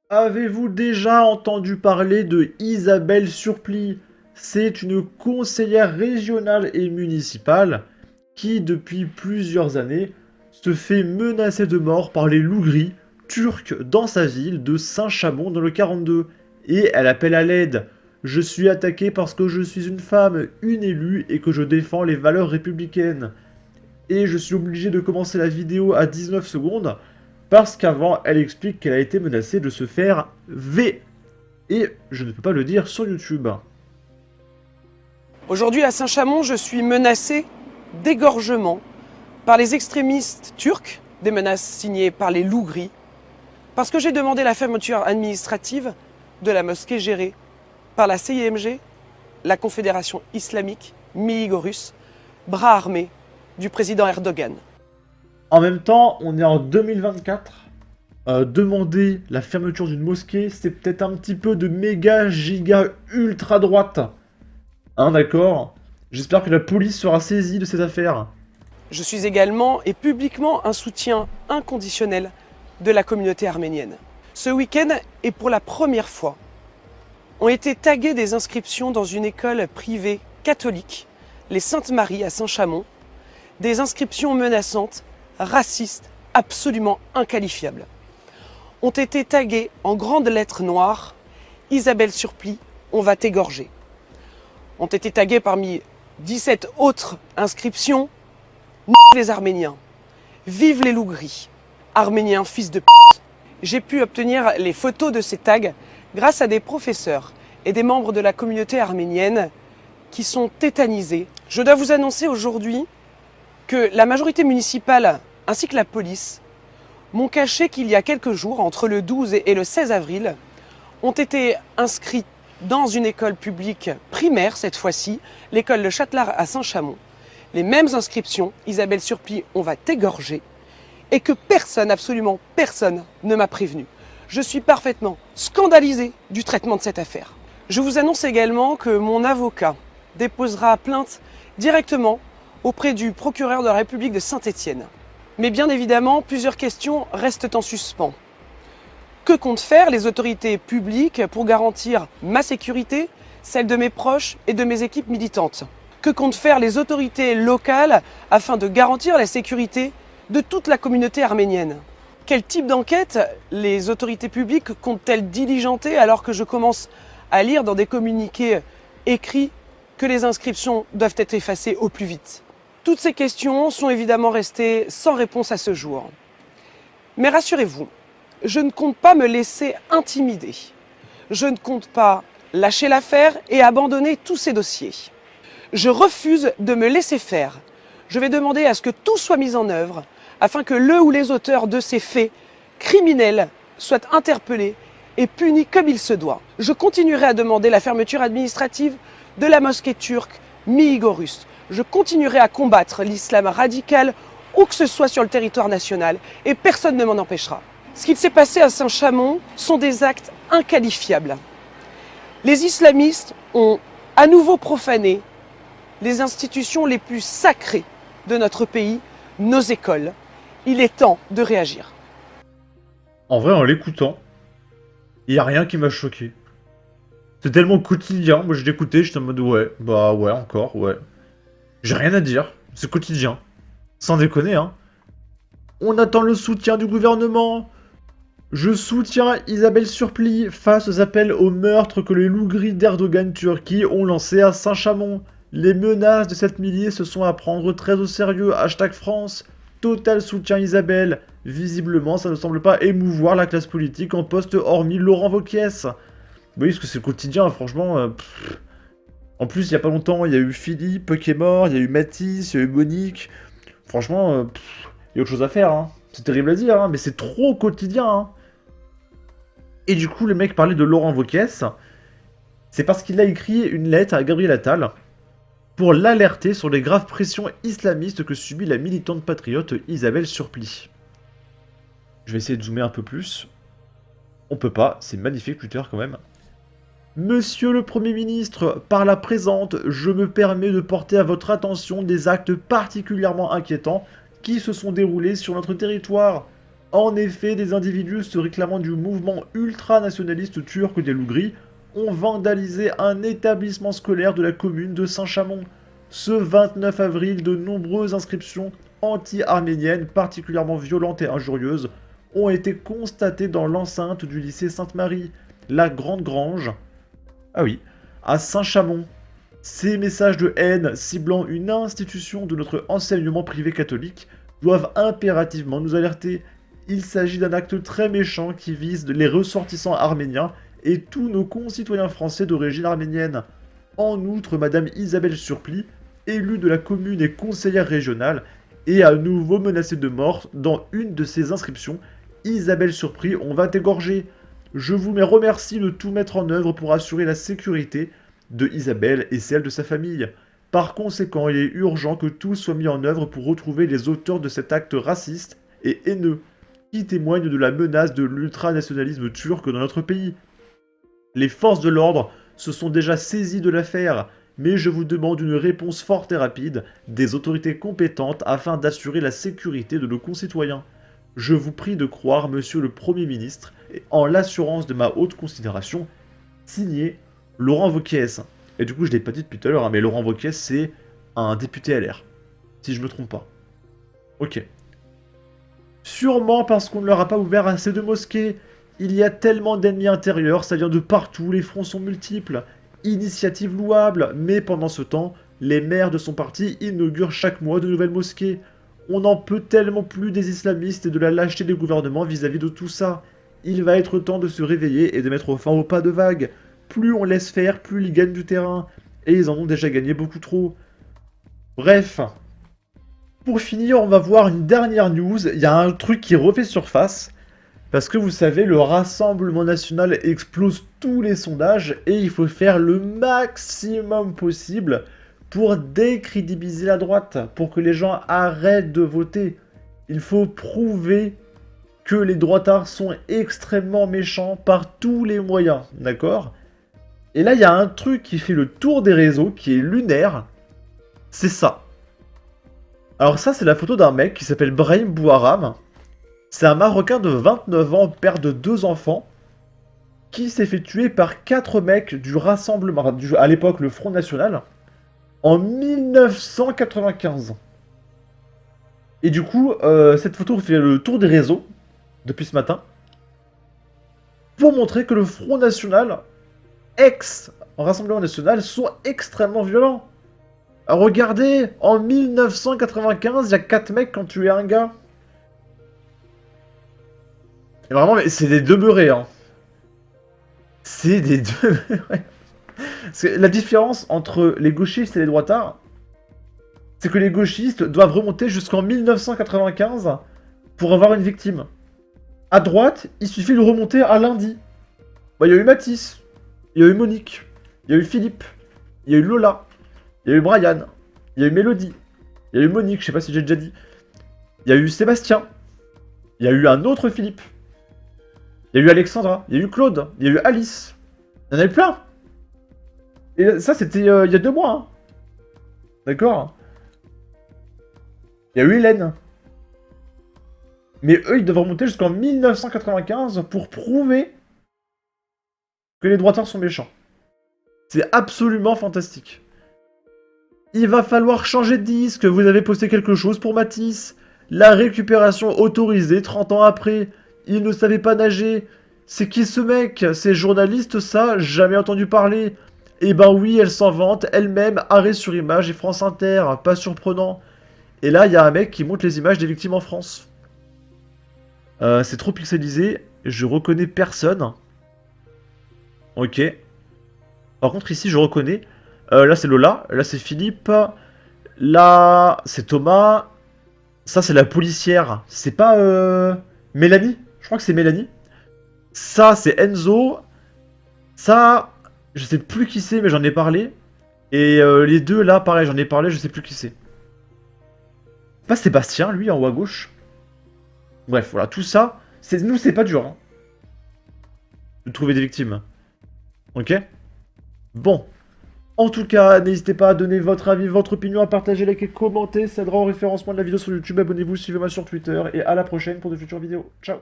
Avez-vous déjà entendu parler de Isabelle Surplis? C'est une conseillère régionale et municipale qui, depuis plusieurs années, se fait menacer de mort par les loups gris turcs dans sa ville de Saint-Chamond dans le 42. Et elle appelle à l'aide. Je suis attaquée parce que je suis une femme, une élue et que je défends les valeurs républicaines. Et je suis obligé de commencer la vidéo à 19 secondes parce qu'avant, elle explique qu'elle a été menacée de se faire V. Et je ne peux pas le dire sur YouTube. Aujourd'hui à Saint-Chamond, je suis menacé d'égorgement par les extrémistes turcs, des menaces signées par les loups gris, parce que j'ai demandé la fermeture administrative de la mosquée gérée par la CIMG, la Confédération islamique militaire-russe, bras armé du président Erdogan. En même temps, on est en 2024. Demander la fermeture d'une mosquée, c'est peut-être un petit peu de méga giga ultra droite. Hein, d'accord? J'espère que la police sera saisie de cette affaire. Je suis également et publiquement un soutien inconditionnel de la communauté arménienne. Ce week-end, et pour la première fois, ont été taguées des inscriptions dans une école privée catholique, les Saintes-Maries à Saint-Chamond, des inscriptions menaçantes, racistes, absolument inqualifiables. Ont été taguées en grandes lettres noires « Isabelle Surplis, on va t'égorger ». Ont été taguées parmi 17 autres inscriptions « les Arméniens »,« Vive les loups gris »,« Arméniens fils de p***». J'ai pu obtenir les photos de ces tags grâce à des professeurs et des membres de la communauté arménienne qui sont tétanisés. Je dois vous annoncer aujourd'hui que la majorité municipale ainsi que la police m'ont caché qu'il y a quelques jours, entre le 12 et le 16 avril, ont été inscrits dans une école publique primaire, cette fois-ci, l'école Le Châtelard à Saint-Chamond, les mêmes inscriptions, Isabelle Surplis, on va t'égorger, et que personne, absolument personne, ne m'a prévenu. Je suis parfaitement scandalisé du traitement de cette affaire. Je vous annonce également que mon avocat déposera plainte directement auprès du procureur de la République de Saint-Étienne. Mais bien évidemment, plusieurs questions restent en suspens. Que comptent faire les autorités publiques pour garantir ma sécurité, celle de mes proches et de mes équipes militantes? Que comptent faire les autorités locales afin de garantir la sécurité de toute la communauté arménienne? Quel type d'enquête les autorités publiques comptent-elles diligenter alors que je commence à lire dans des communiqués écrits que les inscriptions doivent être effacées au plus vite? Toutes ces questions sont évidemment restées sans réponse à ce jour. Mais rassurez-vous, je ne compte pas me laisser intimider. Je ne compte pas lâcher l'affaire et abandonner tous ces dossiers. Je refuse de me laisser faire. Je vais demander à ce que tout soit mis en œuvre afin que le ou les auteurs de ces faits criminels soient interpellés et punis comme il se doit. Je continuerai à demander la fermeture administrative de la mosquée turque militaire-russe. Je continuerai à combattre l'islam radical où que ce soit sur le territoire national et personne ne m'en empêchera. Ce qu'il s'est passé à Saint-Chamond sont des actes inqualifiables. Les islamistes ont à nouveau profané les institutions les plus sacrées de notre pays, nos écoles. Il est temps de réagir. En vrai, en l'écoutant, il n'y a rien qui m'a choqué. C'est tellement quotidien. Moi, je l'écoutais, j'étais en mode ouais, bah ouais, encore, ouais. J'ai rien à dire. C'est quotidien. Sans déconner, hein. On attend le soutien du gouvernement. Je soutiens Isabelle Surplis face aux appels au meurtre que les loups gris d'Erdogan Turquie ont lancés à Saint-Chamond. Les menaces de cette milice se sont à prendre très au sérieux. Hashtag France. Total soutien Isabelle. Visiblement, ça ne semble pas émouvoir la classe politique en poste hormis Laurent Wauquiez. Vous voyez, parce que c'est le quotidien, franchement. En plus, il y a pas longtemps, il y a eu Philippe qui est mort, il y a eu Mathis, il y a eu Monique. Franchement, il y a autre chose à faire, hein. C'est terrible à dire, hein, mais c'est trop quotidien, hein. Et du coup, le mec parlait de Laurent Wauquiez. C'est parce qu'il a écrit une lettre à Gabriel Attal pour l'alerter sur les graves pressions islamistes que subit la militante patriote Isabelle Surplis. Je vais essayer de zoomer un peu plus. On peut pas, c'est magnifique Twitter quand même. Monsieur le Premier ministre, par la présente, je me permets de porter à votre attention des actes particulièrement inquiétants qui se sont déroulés sur notre territoire. En effet, des individus se réclamant du mouvement ultranationaliste turc des loups gris ont vandalisé un établissement scolaire de la commune de Saint-Chamond. Ce 29 avril, de nombreuses inscriptions anti-arméniennes, particulièrement violentes et injurieuses, ont été constatées dans l'enceinte du lycée Sainte-Marie, la Grande Grange, ah oui, à Saint-Chamond. Ces messages de haine ciblant une institution de notre enseignement privé catholique doivent impérativement nous alerter. Il s'agit d'un acte très méchant qui vise les ressortissants arméniens et tous nos concitoyens français d'origine arménienne. En outre, Madame Isabelle Surplis, élue de la commune et conseillère régionale, est à nouveau menacée de mort dans une de ses inscriptions. Isabelle Surpris, on va t'égorger. Je vous remercie de tout mettre en œuvre pour assurer la sécurité de Isabelle et celle de sa famille. Par conséquent, il est urgent que tout soit mis en œuvre pour retrouver les auteurs de cet acte raciste et haineux, qui témoigne de la menace de l'ultranationalisme turc dans notre pays. Les forces de l'ordre se sont déjà saisies de l'affaire, mais je vous demande une réponse forte et rapide des autorités compétentes afin d'assurer la sécurité de nos concitoyens. Je vous prie de croire, monsieur le Premier ministre, et en l'assurance de ma haute considération, signé Laurent Wauquiez. Et du coup, je ne l'ai pas dit depuis tout à l'heure, hein, mais Laurent Wauquiez, c'est un député LR, si je me trompe pas. Ok. Sûrement parce qu'on ne leur a pas ouvert assez de mosquées. Il y a tellement d'ennemis intérieurs, ça vient de partout, les fronts sont multiples. Initiative louable, mais pendant ce temps, les maires de son parti inaugurent chaque mois de nouvelles mosquées. On n'en peut tellement plus des islamistes et de la lâcheté des gouvernements vis-à-vis de tout ça. Il va être temps de se réveiller et de mettre fin au pas de vague. Plus on laisse faire, plus ils gagnent du terrain. Et ils en ont déjà gagné beaucoup trop. Bref. Pour finir, on va voir une dernière news. Il y a un truc qui refait surface. Parce que vous savez, le Rassemblement National explose tous les sondages. Et il faut faire le maximum possible pour décrédibiliser la droite. Pour que les gens arrêtent de voter. Il faut prouver que les droitards sont extrêmement méchants par tous les moyens. D'accord ? Et là, il y a un truc qui fait le tour des réseaux, qui est lunaire. C'est ça. Alors ça, c'est la photo d'un mec qui s'appelle Brahim Bouharam. C'est un Marocain de 29 ans, père de 2 enfants, qui s'est fait tuer par 4 mecs du Rassemblement, à l'époque le Front National, en 1995. Et du coup, cette photo fait le tour des réseaux, depuis ce matin, pour montrer que le Front National, ex-Rassemblement National, sont extrêmement violents. Alors regardez, en 1995, il y a 4 mecs qui ont tué un gars. Et vraiment, c'est des demeurés, hein. C'est des demeurés. La différence entre les gauchistes et les droitards, c'est que les gauchistes doivent remonter jusqu'en 1995 pour avoir une victime. À droite, il suffit de remonter à lundi. Bah, il y a eu Mathis, il y a eu Monique, il y a eu Philippe, il y a eu Lola, il y a eu Brian, il y a eu Mélodie, il y a eu Monique, je sais pas si j'ai déjà dit. Il y a eu Sébastien, il y a eu un autre Philippe, il y a eu Alexandra, il y a eu Claude, il y a eu Alice. Il y en a eu plein. Et ça, c'était il y a 2 mois. Hein. D'accord ? Il y a eu Hélène. Mais eux, ils devraient remonter jusqu'en 1995 pour prouver que les droitards sont méchants. C'est absolument fantastique. Il va falloir changer de disque. Vous avez posté quelque chose pour Matisse. La récupération autorisée 30 ans après. Il ne savait pas nager. C'est qui ce mec? C'est journaliste ça? Jamais entendu parler. Eh ben oui, elle s'en vante elle-même. Arrêt sur image et France Inter. Pas surprenant. Et là, il y a un mec qui montre les images des victimes en France. C'est trop pixelisé. Je reconnais personne. Ok. Par contre, ici, je reconnais. Là, c'est Lola. Là, c'est Philippe. Là, c'est Thomas. Ça, c'est la policière. C'est pas Mélanie? Je crois que c'est Mélanie. Ça, c'est Enzo. Ça, je sais plus qui c'est, mais j'en ai parlé. Et les deux, là, pareil, j'en ai parlé, je sais plus qui c'est. Pas Sébastien, lui, en haut à gauche. Bref, voilà, tout ça, nous, c'est pas dur. Hein, de trouver des victimes. Ok? Bon. En tout cas, n'hésitez pas à donner votre avis, votre opinion, à partager, liker, commenter. Ça aidera au référencement de la vidéo sur YouTube. Abonnez-vous, suivez-moi sur Twitter. Et à la prochaine pour de futures vidéos. Ciao!